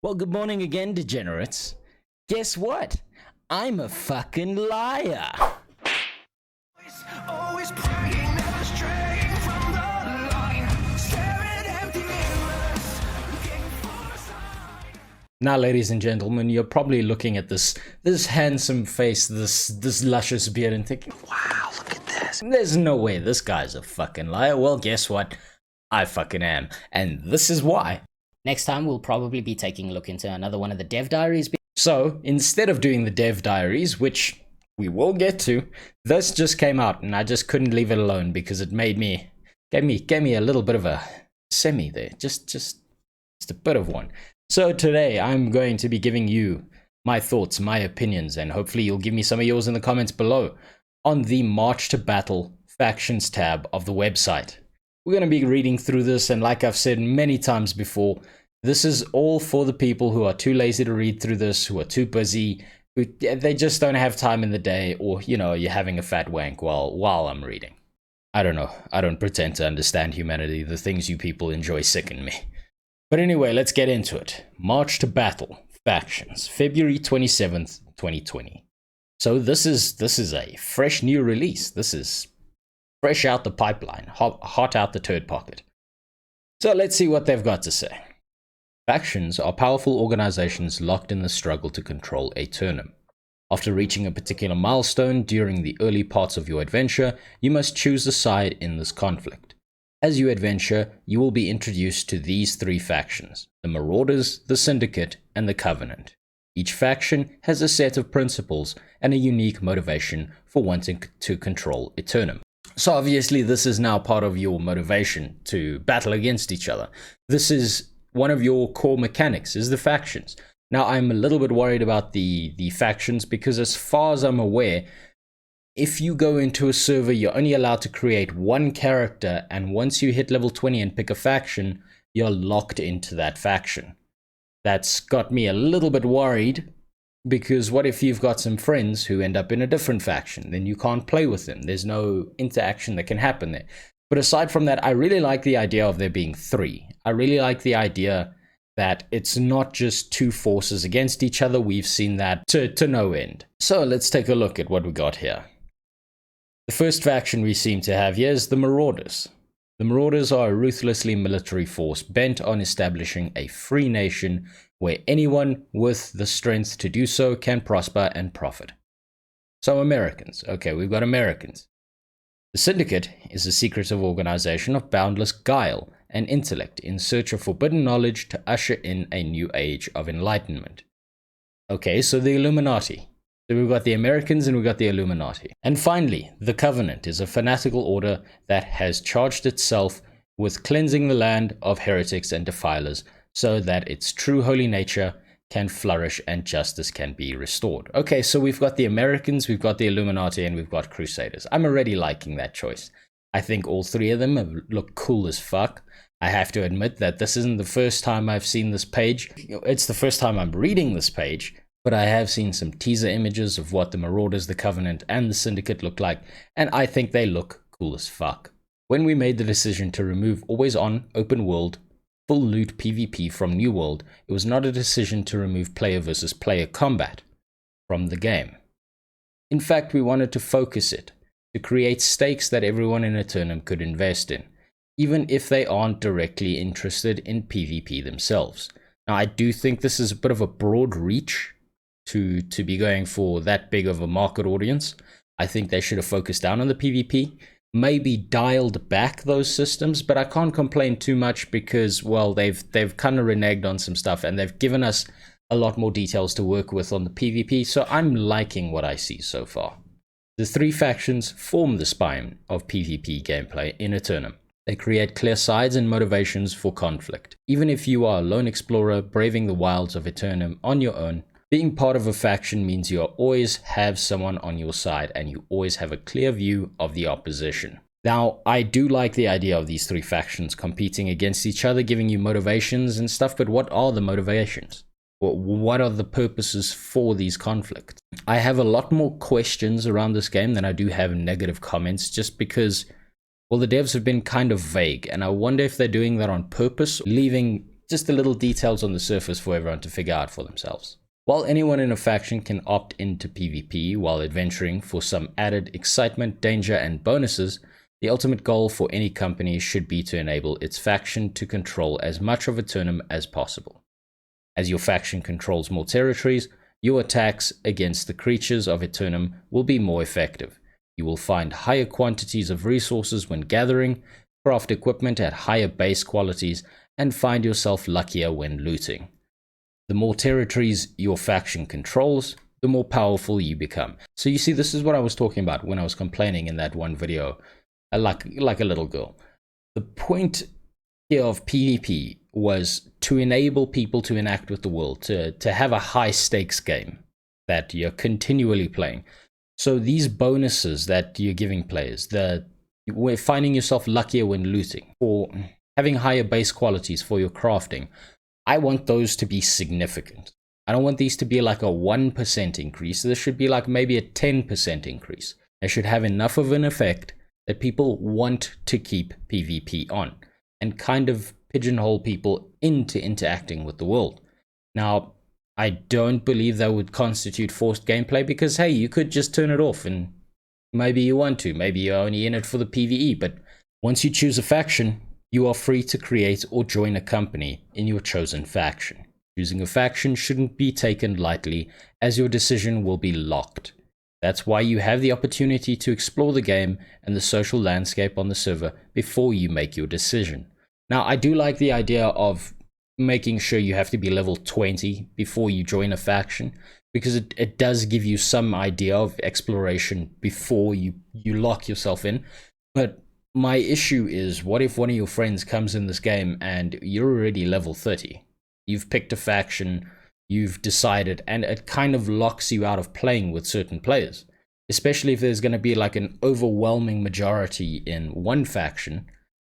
Well, good morning again, degenerates. Guess what? I'm a fucking liar. Always praying, never straying from the line. Stare at empty mirrors, looking for a sign. Now, ladies and gentlemen, you're probably looking at this handsome face, this luscious beard, and thinking, "Wow, look at this. There's no way this guy's a fucking liar." Well, guess what? I fucking am, and this is why. Next time, we'll probably be taking a look into another one of the dev diaries. So, instead of doing the dev diaries, which we will get to, this just came out, and I just couldn't leave it alone because it gave me a little bit of a semi there, just a bit of one. So today, I'm going to be giving you my thoughts, my opinions, and hopefully you'll give me some of yours in the comments below on the March to Battle Factions tab of the website. We're going to be reading through this, and like I've said many times before, this is all for the people who are too lazy to read through this, who are too busy, who they just don't have time in the day, or, you know, you're having a fat wank while I'm reading. I don't know. I don't pretend to understand humanity. The things you people enjoy sicken me. But anyway, let's get into it. March to Battle Factions, February 27th, 2020. So this is a fresh new release. This is fresh out the pipeline, hot out the turd pocket. So let's see what they've got to say. Factions are powerful organizations locked in the struggle to control Aeternum. After reaching a particular milestone during the early parts of your adventure, you must choose a side in this conflict. As you adventure, you will be introduced to these three factions: the Marauders, the Syndicate, and the Covenant. Each faction has a set of principles and a unique motivation for wanting to control Aeternum. So obviously this is now part of your motivation to battle against each other. This is one of your core mechanics, is the factions. Now, I'm a little bit worried about the factions because, as far as I'm aware, if you go into a server, you're only allowed to create one character, and once you hit level 20 and pick a faction, you're locked into that faction. That's got me a little bit worried, because what if you've got some friends who end up in a different faction? Then you can't play with them. There's no interaction that can happen there. But aside from that, I really like the idea of there being three. I really like the idea that it's not just two forces against each other. We've seen that to no end. So let's take a look at what we got here. The first faction we seem to have here is the Marauders. The Marauders are a ruthlessly military force bent on establishing a free nation where anyone with the strength to do so can prosper and profit. So Americans. Okay, we've got Americans. The Syndicate is a secretive organization of boundless guile and intellect in search of forbidden knowledge to usher in a new age of enlightenment. Okay, so the Illuminati. So we've got the Americans and we've got the Illuminati. And finally, the Covenant is a fanatical order that has charged itself with cleansing the land of heretics and defilers so that its true holy nature can flourish and justice can be restored. Okay, so we've got the Americans, we've got the Illuminati, and we've got Crusaders. I'm already liking that choice. I think all three of them look cool as fuck. I have to admit that this isn't the first time I've seen this page. It's the first time I'm reading this page, but I have seen some teaser images of what the Marauders, the Covenant, and the Syndicate look like, and I think they look cool as fuck. When we made the decision to remove always-on, open-world, full loot PvP from New World, it was not a decision to remove player versus player combat from the game. In fact, we wanted to focus it, to create stakes that everyone in Aeternum could invest in, even if they aren't directly interested in PvP themselves. Now, I do think this is a bit of a broad reach to be going for that big of a market audience. I think they should have focused down on the PvP, maybe dialed back those systems, but I can't complain too much because, well, they've kind of reneged on some stuff and they've given us a lot more details to work with on the PvP, so I'm liking what I see so far. The three factions form the spine of PvP gameplay in Aeternum. They create clear sides and motivations for conflict. Even if you are a lone explorer braving the wilds of Aeternum on your own, being part of a faction means you always have someone on your side and you always have a clear view of the opposition. Now, I do like the idea of these three factions competing against each other, giving you motivations and stuff, but what are the motivations? What are the purposes for these conflicts? I have a lot more questions around this game than I do have negative comments, just because, well, the devs have been kind of vague, and I wonder if they're doing that on purpose, leaving just the little details on the surface for everyone to figure out for themselves. While anyone in a faction can opt into PvP while adventuring for some added excitement, danger, and bonuses, the ultimate goal for any company should be to enable its faction to control as much of Eternum as possible. As your faction controls more territories, your attacks against the creatures of Eternum will be more effective. You will find higher quantities of resources when gathering, craft equipment at higher base qualities, and find yourself luckier when looting. The more territories your faction controls, the more powerful you become. So you see, this is what I was talking about when I was complaining in that one video, like a little girl. The point here of PvP was to enable people to enact with the world, to have a high stakes game that you're continually playing. So these bonuses that you're giving players, we're finding yourself luckier when looting, or having higher base qualities for your crafting, I want those to be significant. I don't want these to be like a 1% increase. This should be like maybe a 10% increase. They should have enough of an effect that people want to keep PvP on and kind of pigeonhole people into interacting with the world. Now, I don't believe that would constitute forced gameplay because, hey, you could just turn it off and maybe you want to. Maybe you're only in it for the PvE, but once you choose a faction, you are free to create or join a company in your chosen faction. Choosing a faction shouldn't be taken lightly, as your decision will be locked. That's why you have the opportunity to explore the game and the social landscape on the server before you make your decision. Now, I do like the idea of making sure you have to be level 20 before you join a faction, because it does give you some idea of exploration before you lock yourself in. But my issue is, what if one of your friends comes in this game and you're already level 30? You've picked a faction, you've decided, and it kind of locks you out of playing with certain players. Especially if there's going to be like an overwhelming majority in one faction,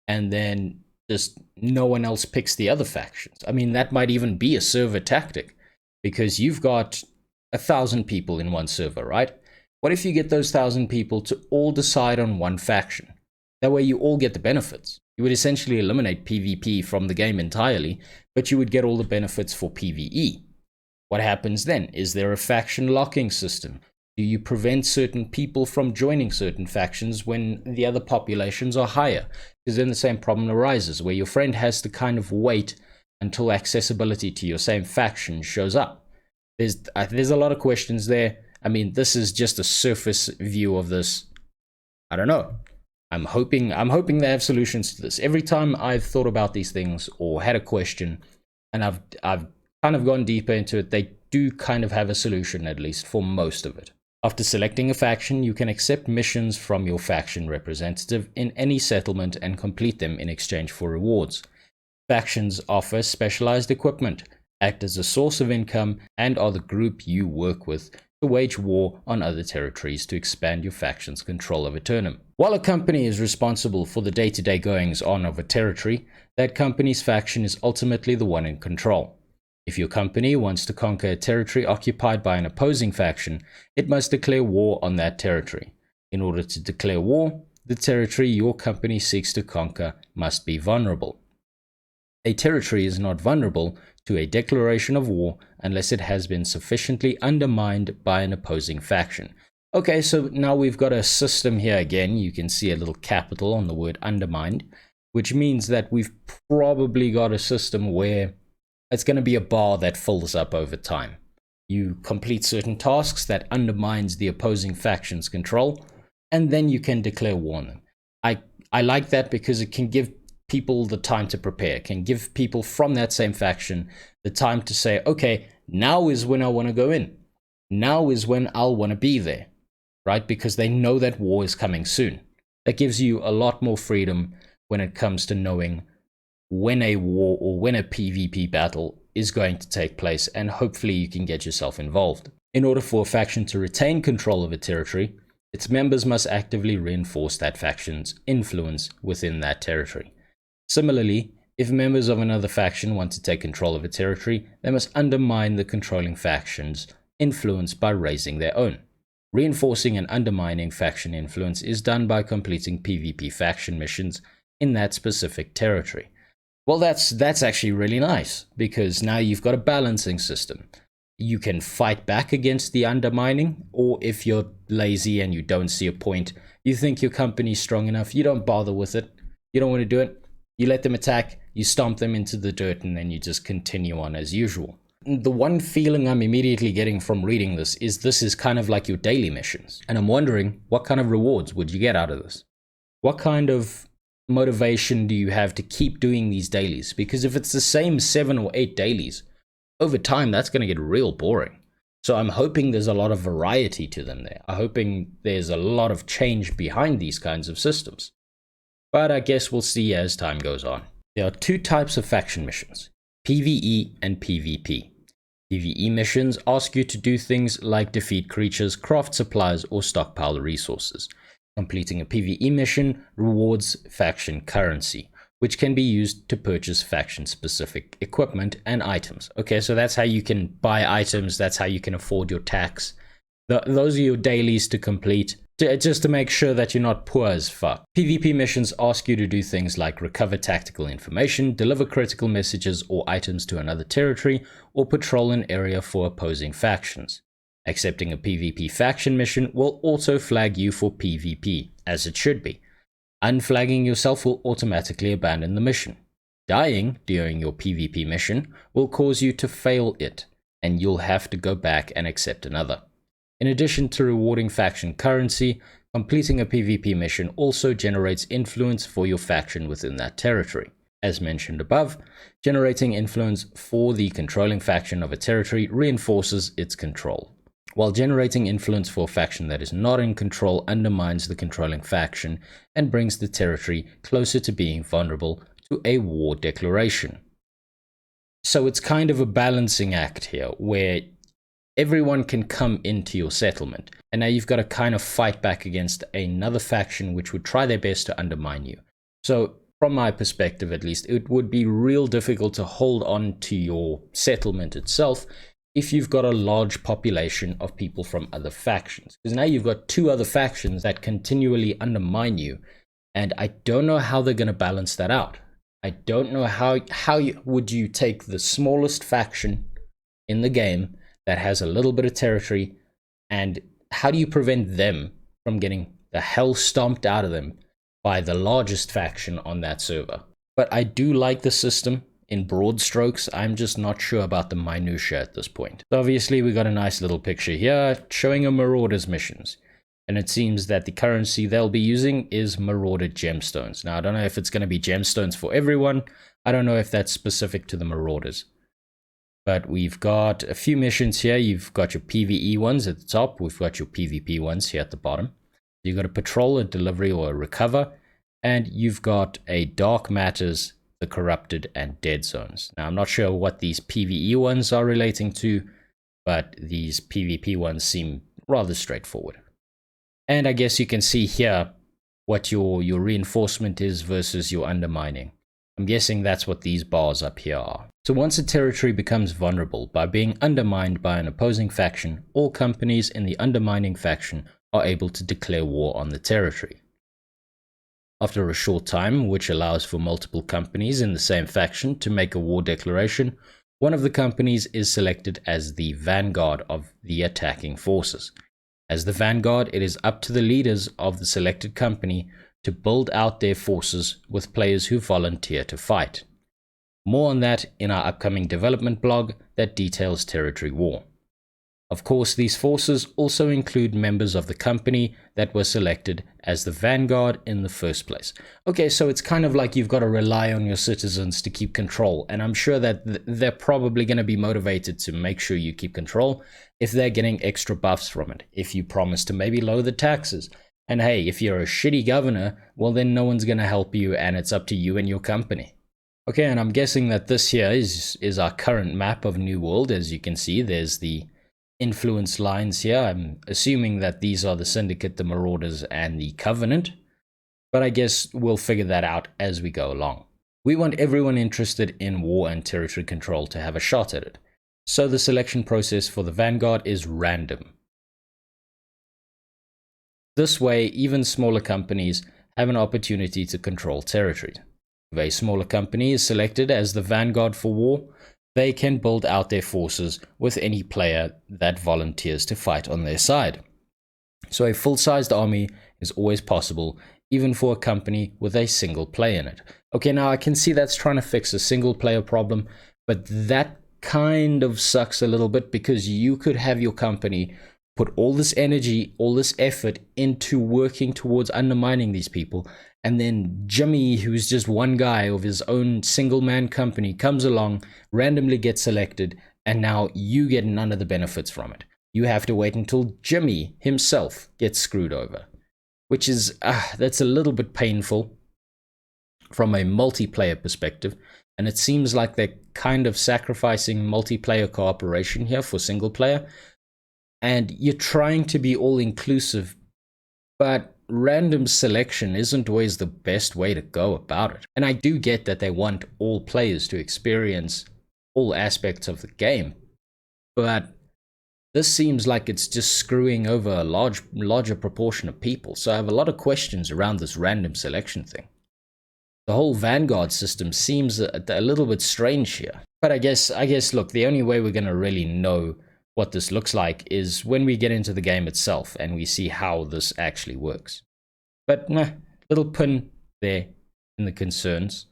and then just no one else picks the other factions. I mean, that might even be a server tactic, because you've got 1,000 people in one server, right? What if you get those 1,000 people to all decide on one faction? That way you all get the benefits. You would essentially eliminate PvP from the game entirely, but you would get all the benefits for PvE. What happens then? Is there a faction locking system? Do you prevent certain people from joining certain factions when the other populations are higher? Because then the same problem arises, where your friend has to kind of wait until accessibility to your same faction shows up. There's a lot of questions there. I mean, this is just a surface view of this. I don't know. I'm hoping they have solutions to this. Every time I've thought about these things or had a question, and I've kind of gone deeper into it, they do kind of have a solution, at least for most of it. After selecting a faction, you can accept missions from your faction representative in any settlement and complete them in exchange for rewards. Factions offer specialized equipment, act as a source of income, and are the group you work with to wage war on other territories to expand your faction's control of Eternum. While a company is responsible for the day-to-day goings-on of a territory, that company's faction is ultimately the one in control. If your company wants to conquer a territory occupied by an opposing faction, it must declare war on that territory. In order to declare war, the territory your company seeks to conquer must be vulnerable. A territory is not vulnerable to a declaration of war unless it has been sufficiently undermined by an opposing faction. Okay, so now we've got a system here again. You can see a little capital on the word undermined, which means that we've probably got a system where it's going to be a bar that fills up over time. You complete certain tasks that undermines the opposing faction's control, and then you can declare war on them. I like that because it can give people the time to prepare, can give people from that same faction the time to say, okay, now is when I want to go in. Now is when I'll want to be there, right? Because they know that war is coming soon. That gives you a lot more freedom when it comes to knowing when a war or when a PvP battle is going to take place, and hopefully you can get yourself involved. In order for a faction to retain control of a territory, its members must actively reinforce that faction's influence within that territory. Similarly, if members of another faction want to take control of a territory, they must undermine the controlling faction's influence by raising their own. Reinforcing and undermining faction influence is done by completing PvP faction missions in that specific territory. Well, that's actually really nice, because now you've got a balancing system. You can fight back against the undermining, or if you're lazy and you don't see a point, you think your company's strong enough, you don't bother with it, you don't want to do it, you let them attack, you stomp them into the dirt, and then you just continue on as usual. The one feeling I'm immediately getting from reading this is kind of like your daily missions, and I'm wondering, what kind of rewards would you get out of this? What kind of motivation do you have to keep doing these dailies? Because if it's the same 7 or 8 dailies, over time that's going to get real boring. So I'm hoping there's a lot of variety to them there. I'm hoping there's a lot of change behind these kinds of systems. But I guess we'll see as time goes on. There are 2 types of faction missions, PvE and PvP. PvE missions ask you to do things like defeat creatures, craft supplies, or stockpile resources. Completing a PvE mission rewards faction currency, which can be used to purchase faction-specific equipment and items. Okay, so that's how you can buy items, that's how you can afford your tax. Those are your dailies to complete, just to make sure that you're not poor as fuck. PvP missions ask you to do things like recover tactical information, deliver critical messages or items to another territory, or patrol an area for opposing factions. Accepting a PvP faction mission will also flag you for PvP, as it should be. Unflagging yourself will automatically abandon the mission. Dying during your PvP mission will cause you to fail it, and you'll have to go back and accept another. In addition to rewarding faction currency, completing a PvP mission also generates influence for your faction within that territory. As mentioned above, generating influence for the controlling faction of a territory reinforces its control, while generating influence for a faction that is not in control undermines the controlling faction and brings the territory closer to being vulnerable to a war declaration. So it's kind of a balancing act here, where everyone can come into your settlement, and now you've got to kind of fight back against another faction which would try their best to undermine you. So from my perspective at least, it would be real difficult to hold on to your settlement itself if you've got a large population of people from other factions. Because now you've got 2 other factions that continually undermine you, and I don't know how they're going to balance that out. I don't know how would you take the smallest faction in the game that has a little bit of territory, and how do you prevent them from getting the hell stomped out of them by the largest faction on that server? But I do like the system. In broad strokes, I'm just not sure about the minutiae at this point. So obviously we got a nice little picture here showing a Marauder's missions, and it seems that the currency they'll be using is Marauder gemstones. Now I don't know if it's going to be gemstones for everyone, I don't know if that's specific to the Marauders. But we've got a few missions here. You've got your PvE ones at the top, we've got your PvP ones here at the bottom. You've got a patrol, a delivery, or a recover, and you've got a dark matters, the corrupted, and dead zones. Now I'm not sure what these PvE ones are relating to, but these PvP ones seem rather straightforward. And I guess you can see here what your reinforcement is versus your undermining. I'm guessing that's what these bars up here are. So once a territory becomes vulnerable by being undermined by an opposing faction, all companies in the undermining faction are able to declare war on the territory. After a short time, which allows for multiple companies in the same faction to make a war declaration, one of the companies is selected as the vanguard of the attacking forces. As the vanguard, it is up to the leaders of the selected company to build out their forces with players who volunteer to fight. More on that in our upcoming development blog that details territory war. Of course, these forces also include members of the company that were selected as the vanguard in the first place. Okay, so it's kind of like you've got to rely on your citizens to keep control, and I'm sure that they're probably going to be motivated to make sure you keep control if they're getting extra buffs from it, if you promise to maybe lower the taxes. And hey, if you're a shitty governor, well then no one's going to help you, and it's up to you and your company. Okay, and I'm guessing that this here is our current map of New World. As you can see, there's the influence lines here. I'm assuming that these are the Syndicate, the Marauders, and the Covenant, but I guess we'll figure that out as we go along. We want everyone interested in war and territory control to have a shot at it, so the selection process for the Vanguard is random. This way, even smaller companies have an opportunity to control territory. If a smaller company is selected as the vanguard for war, they can build out their forces with any player that volunteers to fight on their side. So a full-sized army is always possible, even for a company with a single player in it. Okay, now I can see that's trying to fix a single player problem, but that kind of sucks a little bit, because you could have your company put all this energy, all this effort into working towards undermining these people, and then Jimmy, who's just one guy of his own single man company, comes along, randomly gets selected, and now you get none of the benefits from it. You have to wait until Jimmy himself gets screwed over, which is, that's a little bit painful from a multiplayer perspective. And it seems like they're kind of sacrificing multiplayer cooperation here for single player. And you're trying to be all inclusive, but random selection isn't always the best way to go about it. And I do get that they want all players to experience all aspects of the game, but this seems like it's just screwing over a larger proportion of people. So I have a lot of questions around this random selection thing. The whole Vanguard system seems a little bit strange here. But I guess, look, the only way we're going to really know what this looks like is when we get into the game itself and we see how this actually works. But little pin there in the concerns.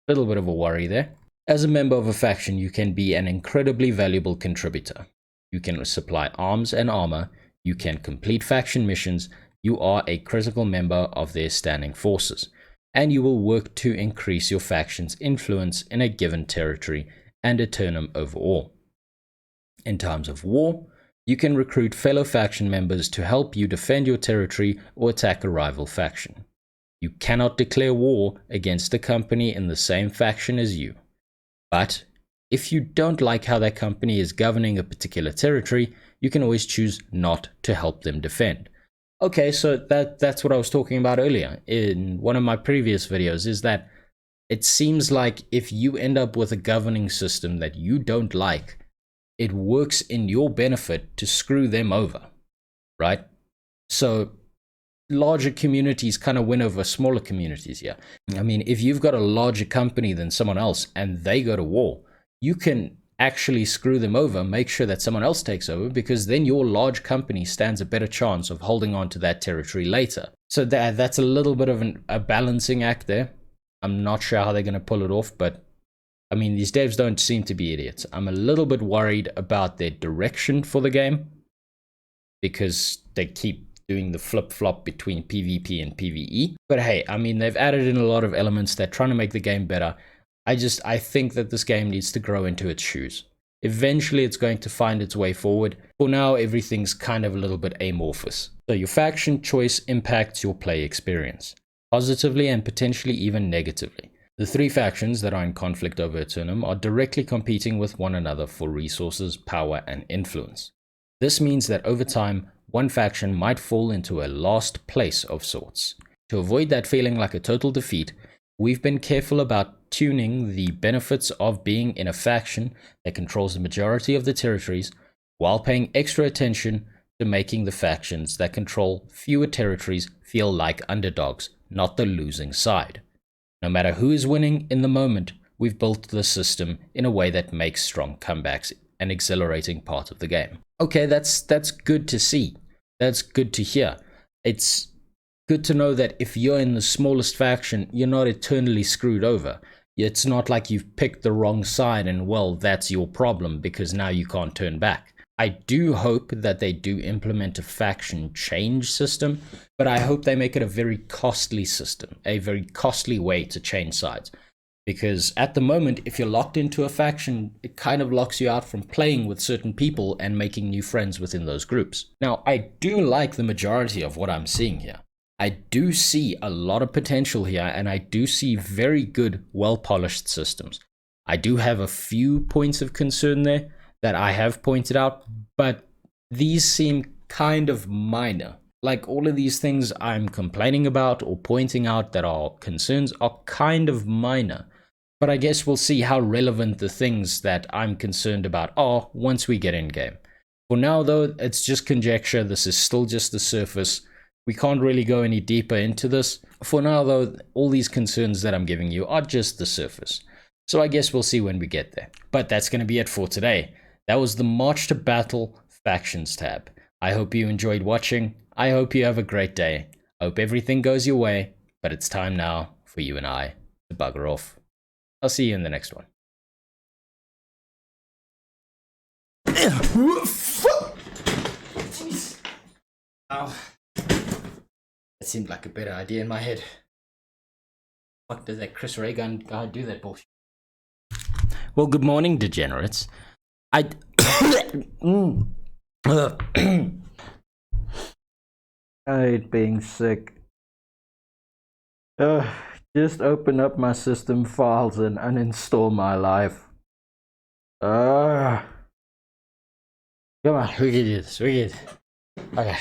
Little bit of a worry there. As a member of a faction, you can be an incredibly valuable contributor. You can supply arms and armor. You can complete faction missions. You are a critical member of their standing forces, and you will work to increase your faction's influence in a given territory and determine them overall. In times of war, you can recruit fellow faction members to help you defend your territory or attack a rival faction. You cannot declare war against a company in the same faction as you. But if you don't like how that company is governing a particular territory, you can always choose not to help them defend. Okay, so that's what I was talking about earlier in one of my previous videos, is that it seems like if you end up with a governing system that you don't like, it works in your benefit to screw them over, right? So larger communities kind of win over smaller communities here. I mean, if you've got a larger company than someone else and they go to war, you can actually screw them over, make sure that someone else takes over, because then your large company stands a better chance of holding on to that territory later. So that's a little bit of a balancing act there. I'm not sure how they're going to pull it off, but I mean, these devs don't seem to be idiots. I'm a little bit worried about their direction for the game, because they keep doing the flip-flop between PvP and PvE. But hey, I mean, they've added in a lot of elements. They're trying to make the game better. I think that this game needs to grow into its shoes. Eventually, it's going to find its way forward. For now, everything's kind of a little bit amorphous. So your faction choice impacts your play experience, positively and potentially even negatively. The three factions that are in conflict over Eternum are directly competing with one another for resources, power, and influence. This means that over time, one faction might fall into a last place of sorts. To avoid that feeling like a total defeat, we've been careful about tuning the benefits of being in a faction that controls the majority of the territories, while paying extra attention to making the factions that control fewer territories feel like underdogs, not the losing side. No matter who is winning in the moment, we've built the system in a way that makes strong comebacks an exhilarating part of the game. Okay, that's good to see. That's good to hear. It's good to know that if you're in the smallest faction, you're not eternally screwed over. It's not like you've picked the wrong side and, well, that's your problem because now you can't turn back. I do hope that they do implement a faction change system, but I hope they make it a very costly system, a very costly way to change sides. Because at the moment, if you're locked into a faction, it kind of locks you out from playing with certain people and making new friends within those groups. Now, I do like the majority of what I'm seeing here. I do see a lot of potential here, and I do see very good, well-polished systems. I do have a few points of concern there that I have pointed out, but these seem kind of minor. Like, all of these things I'm complaining about or pointing out that are concerns are kind of minor. But I guess we'll see how relevant the things that I'm concerned about are once we get in game. For now, though, it's just conjecture. This is still just the surface. We can't really go any deeper into this. For now, though, all these concerns that I'm giving you are just the surface. So I guess we'll see when we get there. But that's going to be it for today. That was the March to Battle Factions tab. I hope you enjoyed watching. I hope you have a great day. I hope everything goes your way. But it's time now for you and I to bugger off. I'll see you in the next one. Jeez. Ow. That seemed like a better idea in my head. Fuck does that Chris Ray gun guy do that bullshit? Well, good morning, degenerates. I hate being sick. Just open up my system files and uninstall my life. Come on, we can do this. We can. Okay.